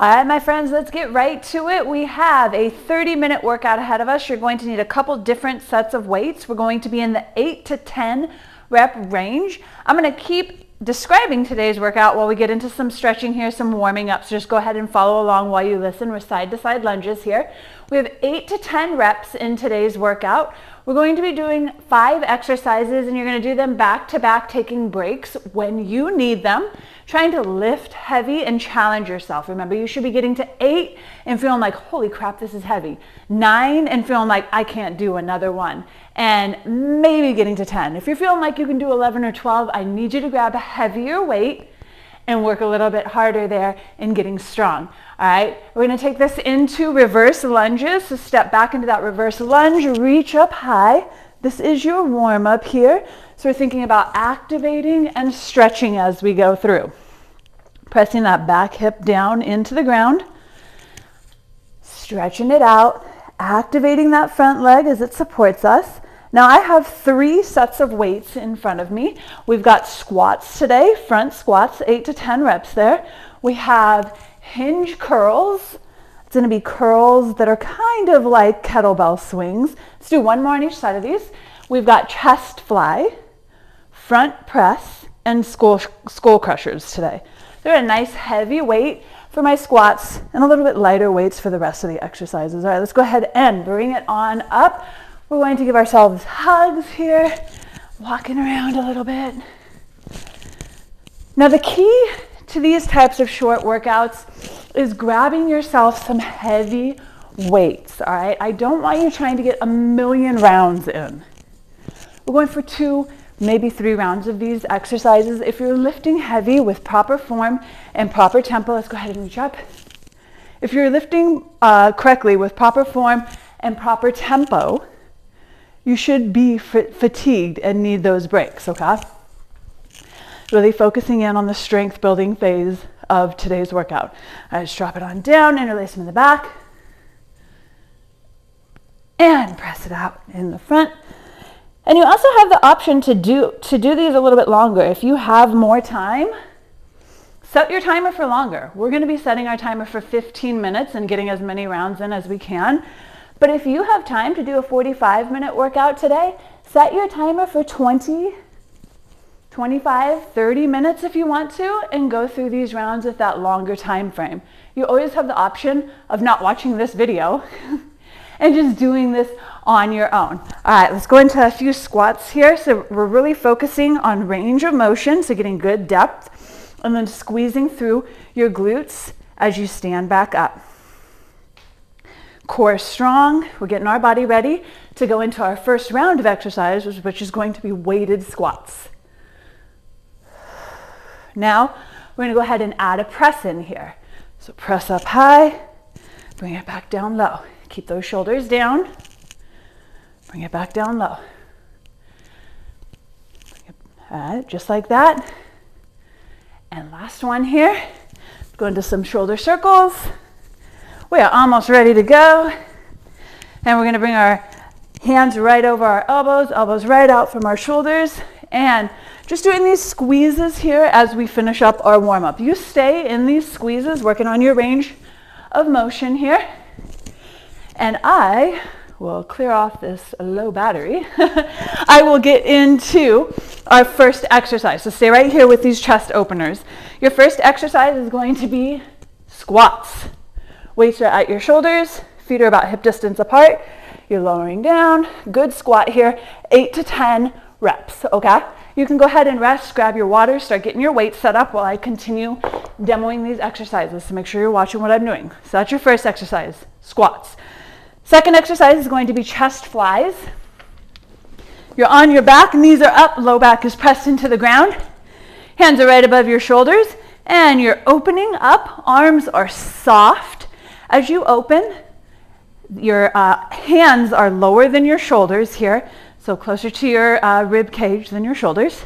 All right, my friends, let's get right to it. We have a 30-minute workout ahead of us. You're going to need a couple different sets of weights. We're going to be in the 8 to 10 rep range. I'm going to keep describing today's workout while we get into some stretching here, some warming up. So just go ahead and follow along while you listen. We're side to side lunges here. We have 8 to 10 reps in today's workout. We're going to be doing 5 exercises, and you're going to do them back to back, taking breaks when you need them, trying to lift heavy and challenge yourself. Remember, you should be getting to 8 and feeling like, holy crap, this is heavy. 9 and feeling like I can't do another one. And maybe getting to 10. If you're feeling like you can do 11 or 12, I need you to grab a heavier weight and work a little bit harder there in getting strong. All right, we're going to take this into reverse lunges. So step back into that reverse lunge, reach up high. This is your warm up here. So we're thinking about activating and stretching as we go through. Pressing that back hip down into the ground, stretching it out, activating that front leg as it supports us. Now I have 3 sets of weights in front of me. We've got squats today, front squats, 8 to 10 reps there. We have Hinge curls. It's going to be curls that are kind of like kettlebell swings. Let's do one more on each side of these. We've got chest fly, front press, and skull crushers today. They're a nice heavy weight for my squats and a little bit lighter weights for the rest of the exercises. All right, let's go ahead and bring it on up. We're going to give ourselves hugs here, walking around a little bit. Now the key to these types of short workouts is grabbing yourself some heavy weights, all right? I don't want you trying to get a million rounds in. We're going for 2, maybe 3 rounds of these exercises. If you're lifting heavy with proper form and proper tempo, let's go ahead and reach up. If you're lifting correctly with proper form and proper tempo, you should be fatigued and need those breaks, okay? Really focusing in on the strength building phase of today's workout. I just drop it on down, interlace them in the back, and press it out in the front. And you also have the option to do these a little bit longer. If you have more time, set your timer for longer. We're going to be setting our timer for 15 minutes and getting as many rounds in as we can. But if you have time to do a 45-minute workout today, set your timer for 20, 25, 30 minutes if you want to, and go through these rounds with that longer time frame. You always have the option of not watching this video and just doing this on your own. All right, let's go into a few squats here. So we're really focusing on range of motion, so getting good depth, and then squeezing through your glutes as you stand back up. Core strong. We're getting our body ready to go into our first round of exercise, which is going to be weighted squats. Now, we're going to go ahead and add a press in here. So press up high, bring it back down low. Keep those shoulders down. Bring it back down low. Just like that. And last one here. Go into some shoulder circles. We are almost ready to go. And we're going to bring our hands right over our elbows right out from our shoulders. And just doing these squeezes here as we finish up our warm-up. You stay in these squeezes, working on your range of motion here. And I will clear off this low battery. I will get into our first exercise. So stay right here with these chest openers. Your first exercise is going to be squats. Weights are at your shoulders, feet are about hip distance apart. You're lowering down, good squat here, 8 to 10 reps, okay? You can go ahead and rest, grab your water, start getting your weights set up while I continue demoing these exercises. So make sure you're watching what I'm doing. So that's your first exercise, squats. Second exercise is going to be chest flies. You're on your back, knees are up, low back is pressed into the ground. Hands are right above your shoulders, and you're opening up, arms are soft. As you open, your hands are lower than your shoulders here, so closer to your rib cage than your shoulders.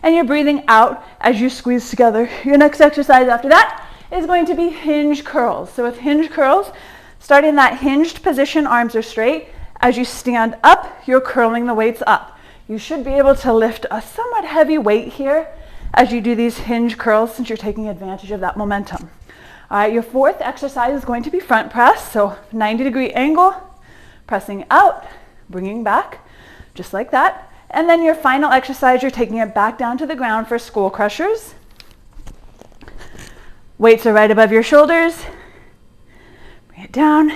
And you're breathing out as you squeeze together. Your next exercise after that is going to be hinge curls. So with hinge curls, starting that hinged position, arms are straight. As you stand up, you're curling the weights up. You should be able to lift a somewhat heavy weight here as you do these hinge curls since you're taking advantage of that momentum. All right, your fourth exercise is going to be front press. So 90-degree angle, pressing out, bringing back, just like that. And then your final exercise, you're taking it back down to the ground for skull crushers. Weights are right above your shoulders. Bring it down,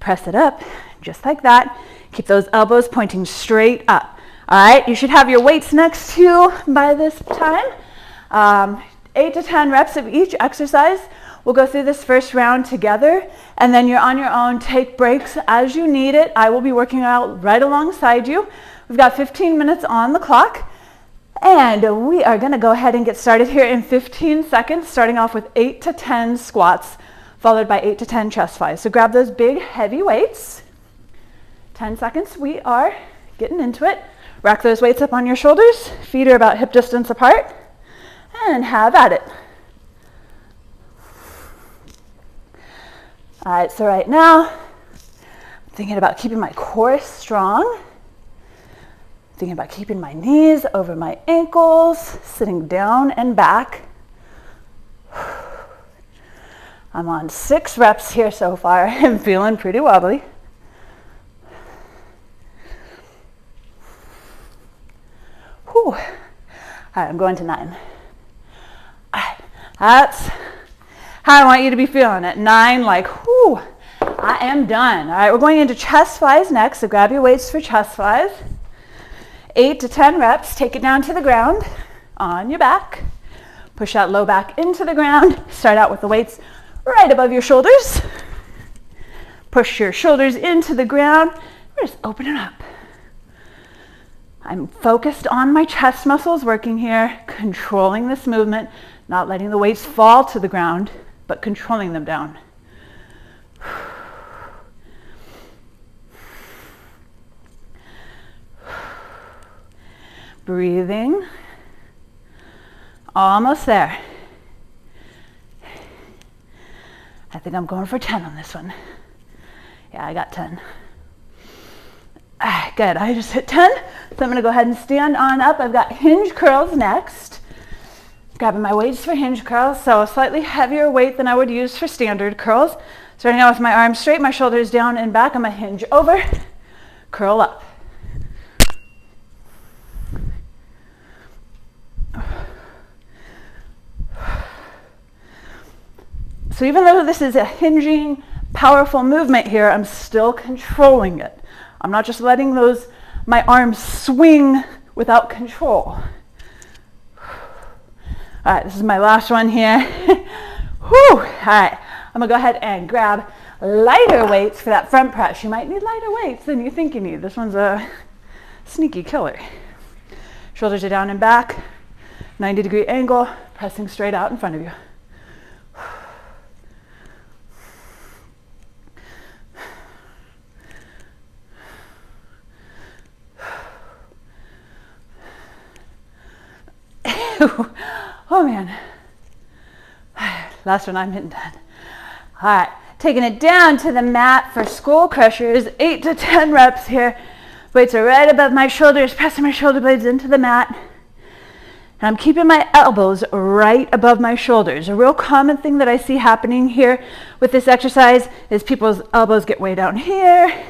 press it up, just like that. Keep those elbows pointing straight up. All right, you should have your weights next to you by this time. 8 to 10 reps of each exercise. We'll go through this first round together, and then you're on your own. Take breaks as you need it. I will be working out right alongside you. We've got 15 minutes on the clock, and we are gonna go ahead and get started here in 15 seconds, starting off with 8 to 10 squats, followed by 8 to 10 chest flies. So grab those big, heavy weights. 10 seconds, we are getting into it. Rack those weights up on your shoulders. Feet are about hip distance apart, and have at it. All right, so right now, I'm thinking about keeping my core strong. Thinking about keeping my knees over my ankles, sitting down and back. I'm on 6 reps here so far. I'm feeling pretty wobbly. Whew. All right, I'm going to 9. All right, that's how I want you to be feeling at 9, like, whew, I am done. All right, we're going into chest flies next, so grab your weights for chest flies. 8 to 10 reps, take it down to the ground, on your back. Push that low back into the ground. Start out with the weights right above your shoulders. Push your shoulders into the ground. We're just opening up. I'm focused on my chest muscles working here, controlling this movement, not letting the weights fall to the ground, but controlling them down. Breathing. Almost there. I think I'm going for 10 on this one. Yeah, I got 10. Good, I just hit 10. So I'm gonna go ahead and stand on up. I've got hinge curls next. Grabbing my weights for hinge curls, so a slightly heavier weight than I would use for standard curls. Starting out with my arms straight, my shoulders down and back. I'm gonna hinge over, curl up. So even though this is a hinging, powerful movement here, I'm still controlling it. I'm not just letting my arms swing without control. All right, this is my last one here. Whew. All right, I'm gonna go ahead and grab lighter weights for that front press. You might need lighter weights than you think you need. This one's a sneaky killer. Shoulders are down and back, 90-degree angle, pressing straight out in front of you. Oh man, last one, I'm hitting 10. All right, taking it down to the mat for skull crushers, 8 to 10 reps here. Weights are right above my shoulders, pressing my shoulder blades into the mat. And I'm keeping my elbows right above my shoulders. A real common thing that I see happening here with this exercise is people's elbows get way down here,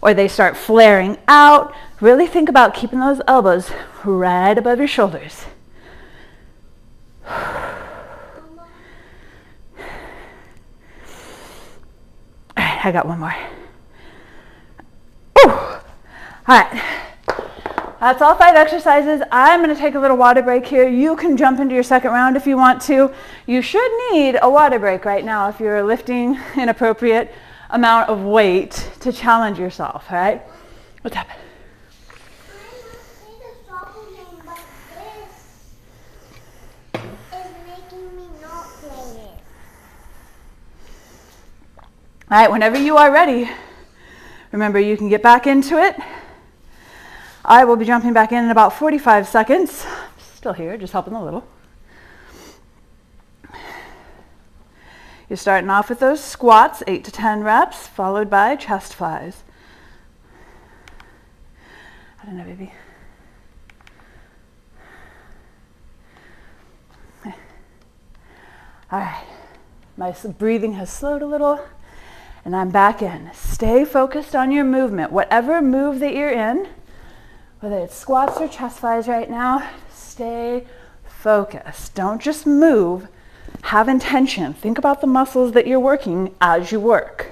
or they start flaring out. Really think about keeping those elbows right above your shoulders. All right, I got one more. Ooh. All right, that's all 5 exercises. I'm going to take a little water break here. You can jump into your second round if you want to. You should need a water break right now if you're lifting an appropriate amount of weight to challenge yourself, all right? What's happening? All right, whenever you are ready, remember you can get back into it. I will be jumping back in about 45 seconds. Still here, just helping a little. You're starting off with those squats, 8 to 10 reps, followed by chest flies. I don't know, baby. All right. My breathing has slowed a little, and I'm back in. Stay focused on your movement. Whatever move that you're in, whether it's squats or chest flies right now, stay focused. Don't just move. Have intention. Think about the muscles that you're working as you work.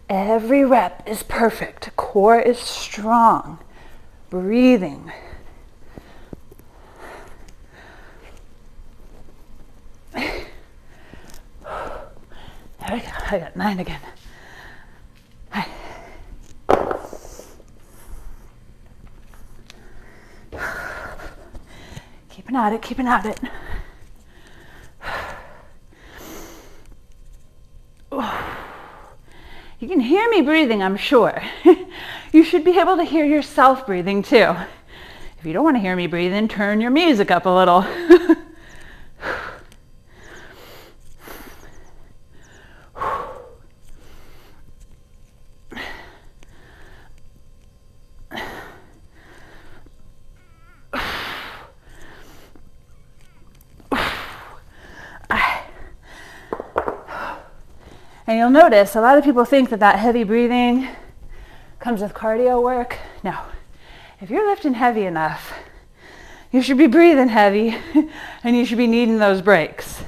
Every rep is perfect. Core is strong. Breathing. There we go. I got 9 again. Hi. Keeping at it, keeping at it. You can hear me breathing, I'm sure. You should be able to hear yourself breathing too. If you don't want to hear me breathing, turn your music up a little. And you'll notice a lot of people think that heavy breathing comes with cardio work. No. If you're lifting heavy enough, you should be breathing heavy and you should be needing those breaks.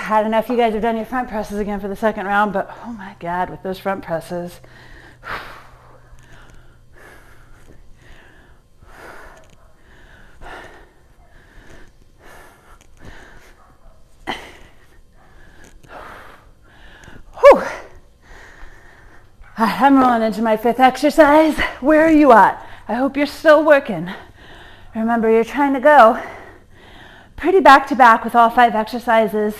I don't know if you guys have done your front presses again for the second round, but oh my God, with those front presses. Whew. I'm rolling into my 5th exercise. Where are you at? I hope you're still working. Remember, you're trying to go pretty back to back with all 5 exercises.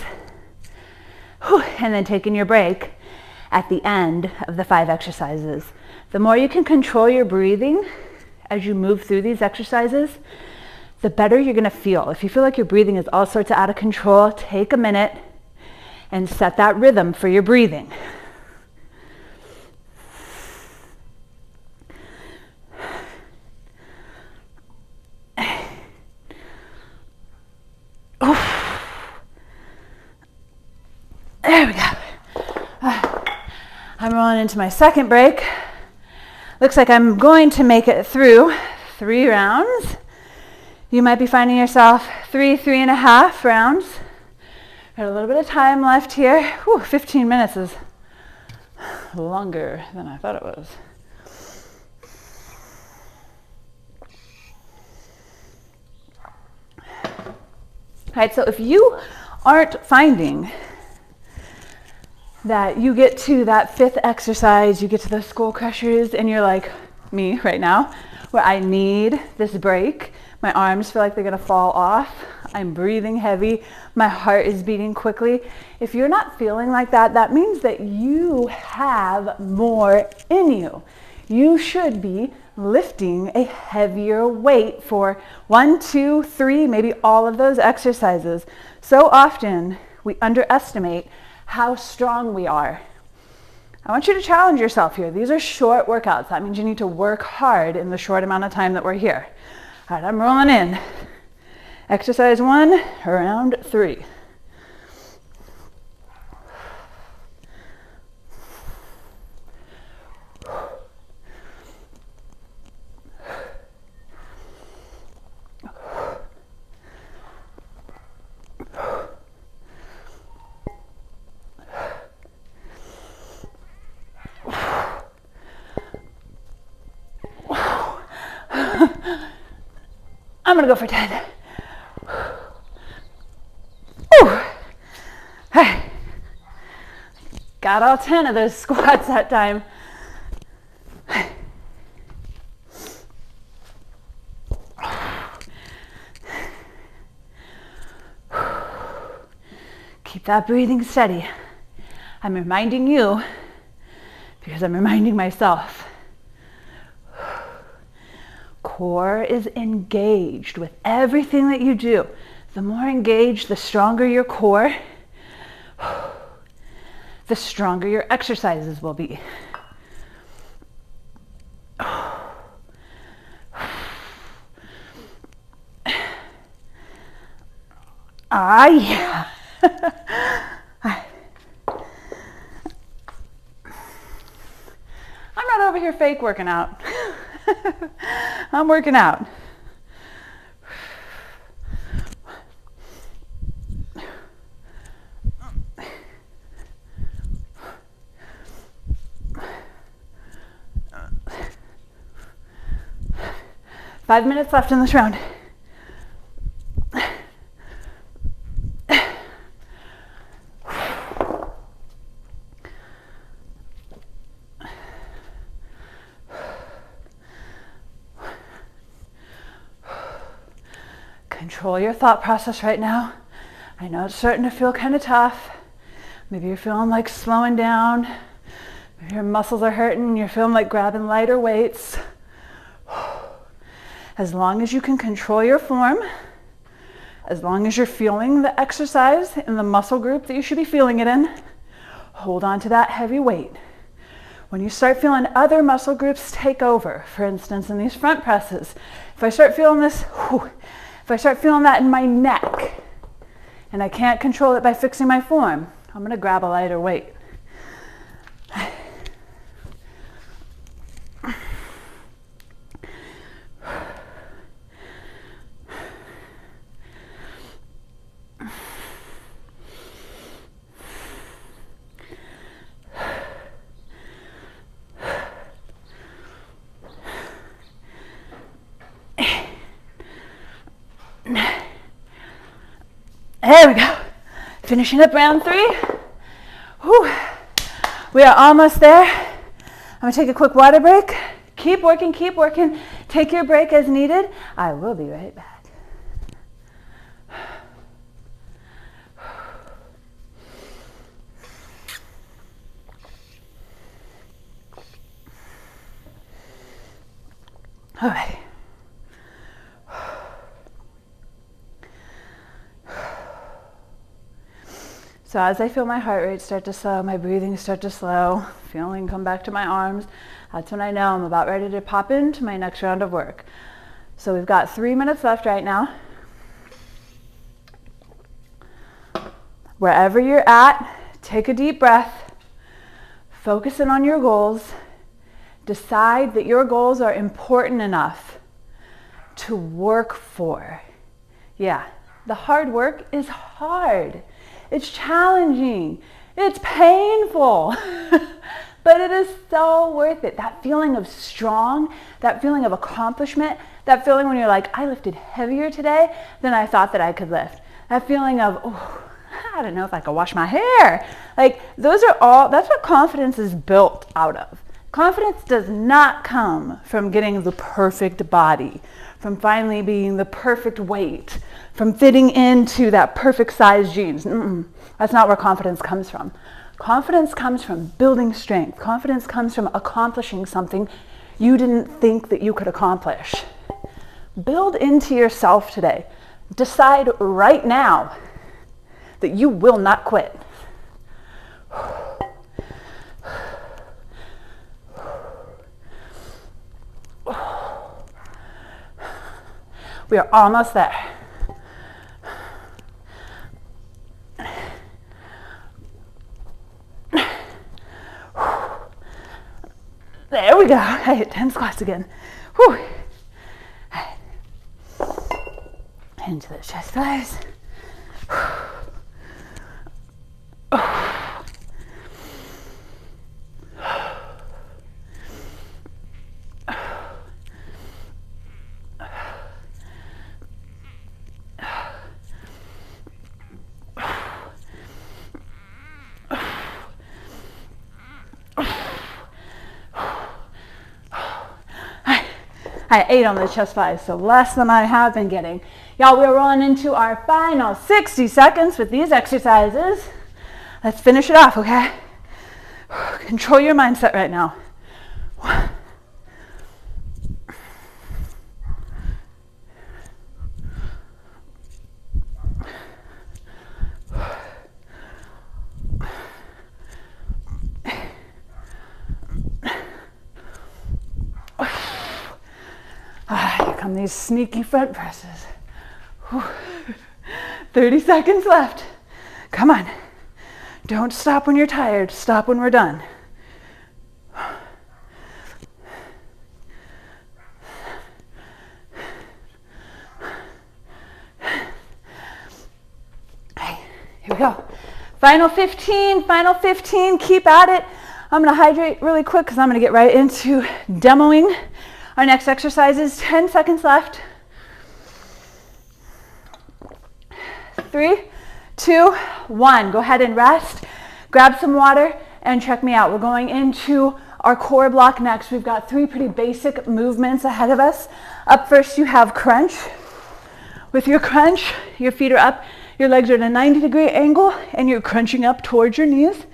And then taking your break at the end of the 5 exercises. The more you can control your breathing as you move through these exercises, the better you're going to feel. If you feel like your breathing is all sorts of out of control, take a minute and set that rhythm for your breathing. There we go. I'm rolling into my 2nd break. Looks like I'm going to make it through 3 rounds. You might be finding yourself 3.5 rounds. Got a little bit of time left here. Whew, 15 minutes is longer than I thought it was. All right, so if you aren't finding that you get to that 5th exercise, you get to those skull crushers, and you're like me right now, where I need this break. My arms feel like they're gonna fall off. I'm breathing heavy. My heart is beating quickly. If you're not feeling like that, that means that you have more in you. You should be lifting a heavier weight for 1, 2, 3, maybe all of those exercises. So often we underestimate how strong we are. I want you to challenge yourself here. These are short workouts. That means you need to work hard in the short amount of time that we're here. All right, I'm rolling in. Exercise 1, round 3. I'm gonna go for 10. Whew. Hey. Got all 10 of those squats that time. Keep that breathing steady. I'm reminding you because I'm reminding myself. Core is engaged with everything that you do. The more engaged, the stronger your core, the stronger your exercises will be. Yeah. I'm not over here fake working out. I'm working out. Five minutes left in this round. Control your thought process right now. I know it's starting to feel kind of tough. Maybe you're feeling like slowing down. Maybe your muscles are hurting and you're feeling like grabbing lighter weights. As long as you can control your form, as long as you're feeling the exercise in the muscle group that you should be feeling it in, hold on to that heavy weight. When you start feeling other muscle groups take over, for instance, in these front presses, if I start feeling this, if I start feeling that in my neck, and I can't control it by fixing my form, I'm going to grab a lighter weight. There we go. Finishing up round 3. Whew. We are almost there. I'm going to take a quick water break. Keep working, keep working. Take your break as needed. I will be right back. All right. So as I feel my heart rate start to slow, my breathing start to slow, feeling come back to my arms, that's when I know I'm about ready to pop into my next round of work. So we've got 3 minutes left right now. Wherever you're at, take a deep breath, focus in on your goals, decide that your goals are important enough to work for. Yeah, the hard work is hard. It's challenging. It's painful. But it is so worth it. That feeling of strong, that feeling of accomplishment, that feeling when you're like, I lifted heavier today than I thought that I could lift. That feeling of, oh, I don't know if I could wash my hair. Like, those are all, that's what confidence is built out of. Confidence does not come from getting the perfect body, from finally being the perfect weight, from fitting into that perfect size jeans. That's not where confidence comes from. Confidence comes from building strength. Confidence comes from accomplishing something you didn't think that you could accomplish. Build into yourself today. Decide right now that you will not quit. We are almost there. There we go. I hit 10 squats again. Whew. Into the chest flies. I ate on the chest flies, so less than I have been getting. Y'all, we're rolling into our final 60 seconds with these exercises. Let's finish it off, okay? Control your mindset right now. Here come these sneaky front presses. 30 seconds left. Come on. Don't stop when you're tired. Stop when we're done. Here we go. Final 15, keep at it. I'm gonna hydrate really quick because I'm gonna get right into demoing our next exercises. 10 seconds left. 3, 2, 1. Go ahead and rest. Grab some water and check me out. We're going into our core block next. We've got 3 pretty basic movements ahead of us. Up first, you have crunch. With your crunch, your feet are up. Your legs are at a 90-degree angle and you're crunching up towards your knees,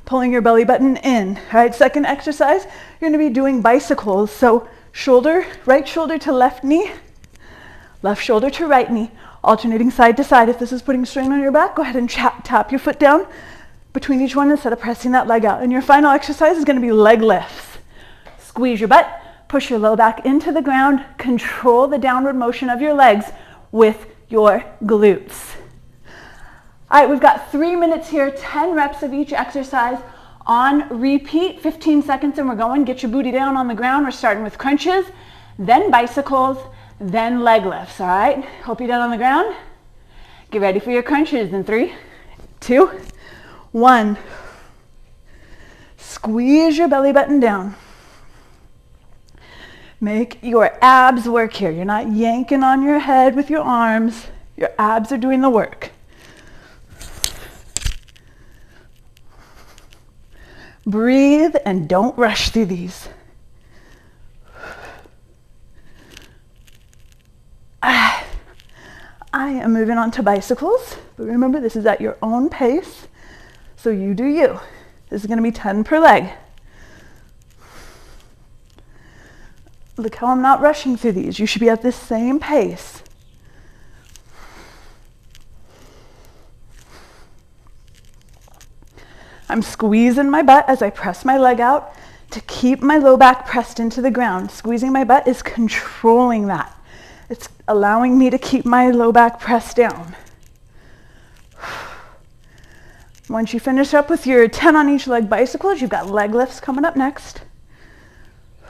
pulling your belly button in. All right, second exercise, you're gonna be doing bicycles. So shoulder, right shoulder to left knee, left shoulder to right knee, alternating side to side. If this is putting strain on your back, go ahead and tap your foot down between each one instead of pressing that leg out. And your final exercise is gonna be leg lifts. Squeeze your butt, push your low back into the ground, control the downward motion of your legs with your glutes. All right, we've got 3 minutes here, 10 reps of each exercise on repeat, 15 seconds and we're going. Get your booty down on the ground. We're starting with crunches, then bicycles, then leg lifts, all right? Hope you're down on the ground. Get ready for your crunches in 3, 2, 1. Squeeze your belly button down. Make your abs work here. You're not yanking on your head with your arms. Your abs are doing the work. Breathe and don't rush through these. I am moving on to bicycles, but remember this is at your own pace, so you do you. This is going to be 10 per leg. Look how I'm not rushing through these. You should be at the same pace. I'm squeezing my butt as I press my leg out to keep my low back pressed into the ground. Squeezing my butt is controlling that. It's allowing me to keep my low back pressed down. Once you finish up with your 10 on each leg bicycles, you've got leg lifts coming up next.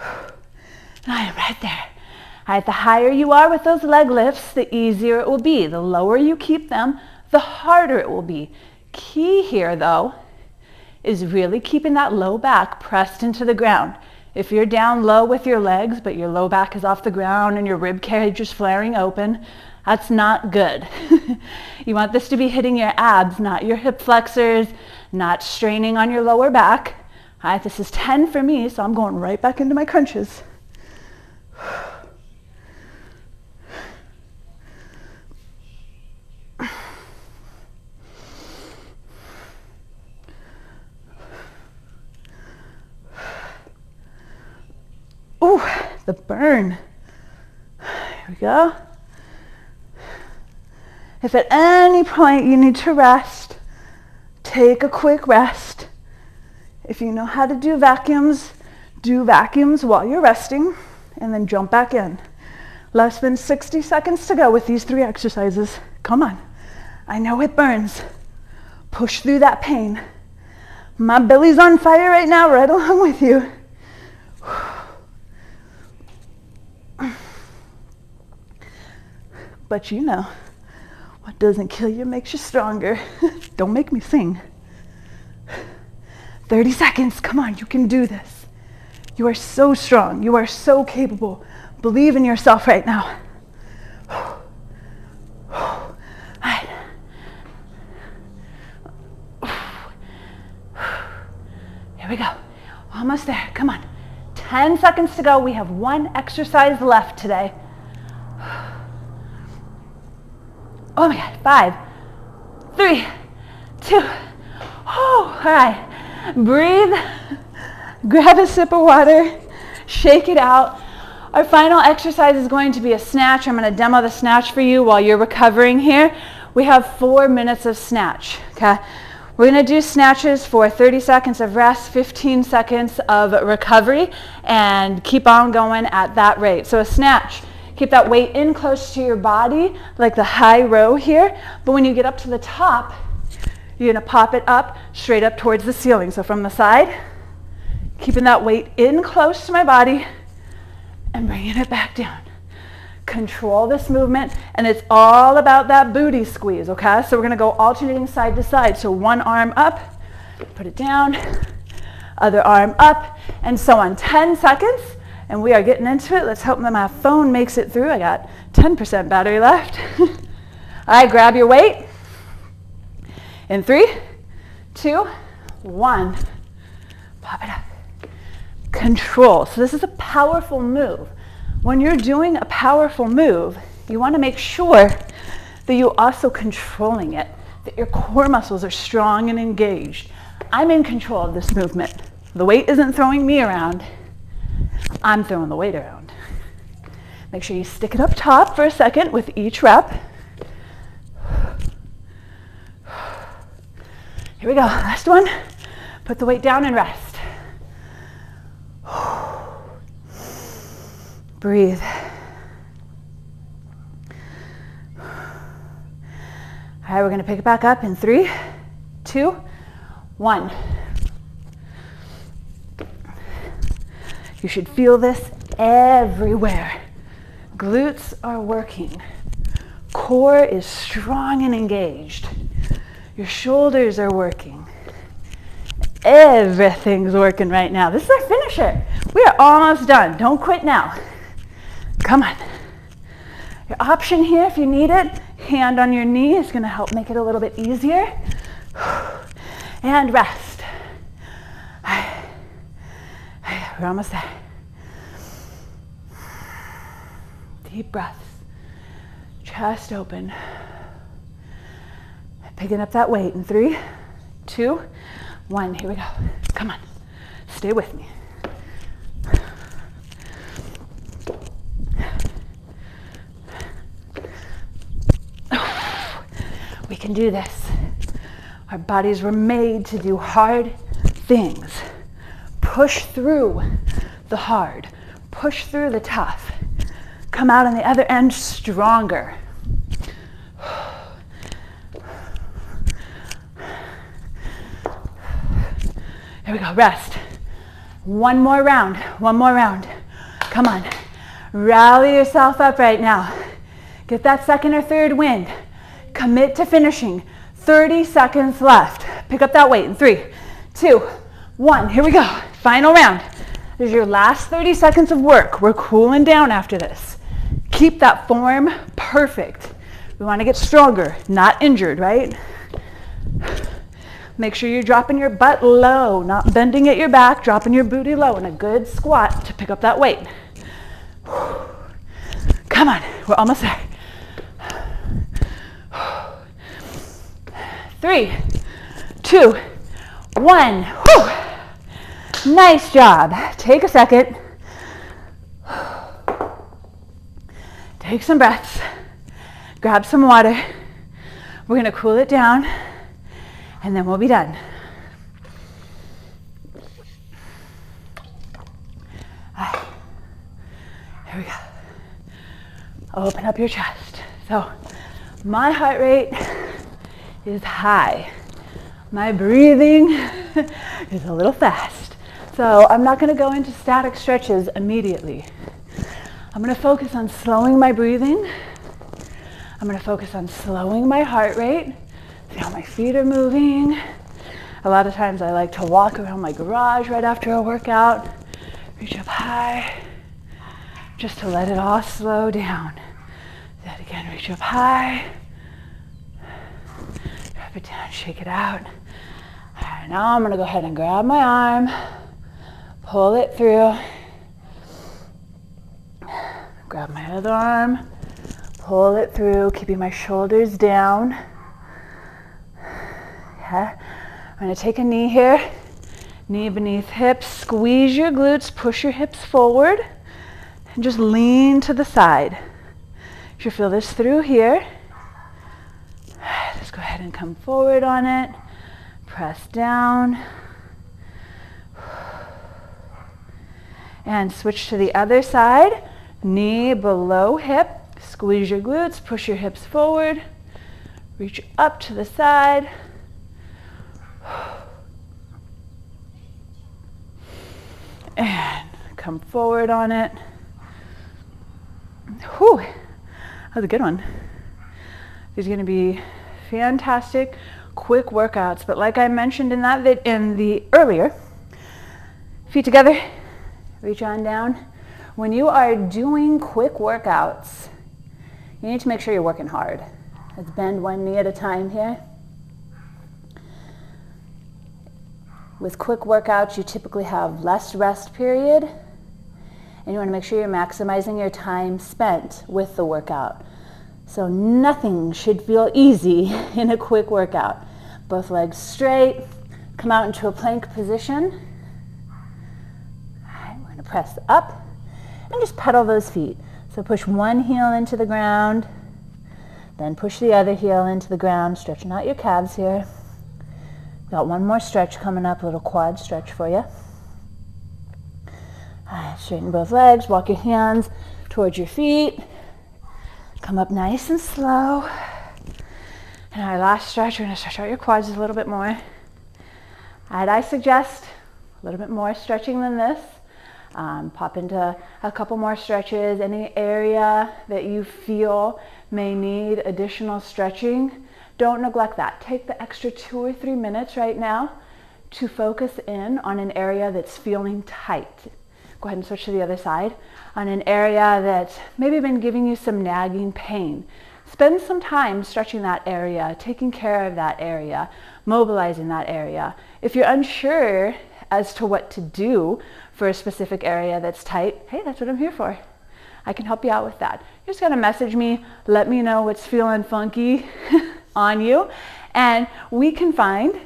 And I am right there. All right, the higher you are with those leg lifts, the easier it will be. The lower you keep them, the harder it will be. Key here, though, is really keeping that low back pressed into the ground. If you're down low with your legs, but your low back is off the ground and your rib cage is flaring open, that's not good. You want this to be hitting your abs, not your hip flexors, not straining on your lower back. All right, this is 10 for me, so I'm going right back into my crunches. Ooh, the burn. Here we go. If at any point you need to rest, take a quick rest. If you know how to do vacuums while you're resting, and then jump back in. Less than 60 seconds to go with these 3 exercises. Come on. I know it burns. Push through that pain. My belly's on fire right now, right along with you. But you know, what doesn't kill you makes you stronger. Don't make me sing. 30 seconds, come on, you can do this. You are so strong, you are so capable. Believe in yourself right now. All right. Here we go, almost there, come on. 10 seconds to go, we have 1 exercise left today. Oh my God, 5, 3, 2, all right. Breathe, grab a sip of water, shake it out. Our final exercise is going to be a snatch. I'm going to demo the snatch for you while you're recovering here. We have 4 minutes of snatch, okay? We're going to do snatches for 30 seconds of rest, 15 seconds of recovery, and keep on going at that rate. So a snatch, keep that weight in close to your body, like the high row here, but when you get up to the top, you're going to pop it up, straight up towards the ceiling. So from the side, keeping that weight in close to my body, and bringing it back down. Control this movement, and it's all about that booty squeeze, okay? So we're gonna go alternating side to side. So one arm up, put it down, other arm up, and so on. 10 seconds, and we are getting into it. Let's hope that my phone makes it through. I got 10% battery left. All right, grab your weight. In 3, 2, 1, pop it up. Control. So this is a powerful move. When you're doing a powerful move, you want to make sure that you're also controlling it, that your core muscles are strong and engaged. I'm in control of this movement. The weight isn't throwing me around. I'm throwing the weight around. Make sure you stick it up top for a second with each rep. Here we go. Last one. Put the weight down and rest. Breathe. All right, we're going to pick it back up in 3, 2, 1. You should feel this everywhere. Glutes are working. Core is strong and engaged. Your shoulders are working. Everything's working right now. This is our finisher. We are almost done. Don't quit now. Come on. Your option here, if you need it, hand on your knee is going to help make it a little bit easier. And rest. We're almost there. Deep breaths. Chest open. Picking up that weight in 3, 2, 1. Here we go. Come on. Stay with me. We can do this. Our bodies were made to do hard things. Push through the hard. Push through the tough. Come out on the other end stronger. Here we go, rest. One more round. Come on. Rally yourself up right now. Get that second or third wind. Commit to finishing. 30 seconds left. Pick up that weight in 3, 2, 1. Here we go. Final round. This is your last 30 seconds of work. We're cooling down after this. Keep that form perfect. We want to get stronger, not injured, right? Make sure you're dropping your butt low, not bending at your back, dropping your booty low in a good squat to pick up that weight. Come on, we're almost there. 3, 2, 1. Whew. Nice job. Take a second. Take some breaths. Grab some water. We're going to cool it down, and then we'll be done. Here we go. Open up your chest. So my heart rate is high. My breathing is a little fast. So I'm not going to go into static stretches immediately. I'm going to focus on slowing my breathing. I'm going to focus on slowing my heart rate. See how my feet are moving. A lot of times I like to walk around my garage right after a workout. Reach up high, just to let it all slow down. Do that again, reach up high. Drop it down, shake it out. All right, now I'm going to go ahead and grab my arm, pull it through. Grab my other arm, pull it through, keeping my shoulders down. Yeah. I'm going to take a knee here, Knee beneath hips, squeeze your glutes, push your hips forward, and just lean to the side. You should feel this through here. Just go ahead and come forward on it. Press down. And switch to the other side. Knee below hip. Squeeze your glutes, push your hips forward. Reach up to the side. And come forward on it. Whew, that was a good one. These are going to be fantastic, quick workouts. But like I mentioned in the earlier, feet together, reach on down. When you are doing quick workouts, you need to make sure you're working hard. Let's bend one knee at a time here. With quick workouts, you typically have less rest period, and you want to make sure you're maximizing your time spent with the workout. So nothing should feel easy in a quick workout. Both legs straight, come out into a plank position. All right, we're going to press up and just pedal those feet. So push one heel into the ground, then push the other heel into the ground, stretching out your calves here. Got one more stretch coming up, a little quad stretch for you. All right, straighten both legs, walk your hands towards your feet. Come up nice and slow. And our last stretch, we're going to stretch out your quads a little bit more. And I suggest a little bit more stretching than this. Pop into a couple more stretches. Any area that you feel may need additional stretching, don't neglect that. Take the extra 2 or 3 minutes right now to focus in on an area that's feeling tight. Go ahead and switch to the other side. On an area that's maybe been giving you some nagging pain. Spend some time stretching that area, taking care of that area, mobilizing that area. If you're unsure as to what to do for a specific area that's tight, hey, that's what I'm here for. I can help you out with that. You're just gonna message me, let me know what's feeling funky on you, and we can find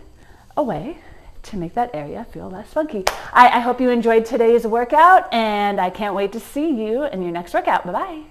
a way to make that area feel less funky. I hope you enjoyed today's workout, and I can't wait to see you in your next workout. Bye-bye.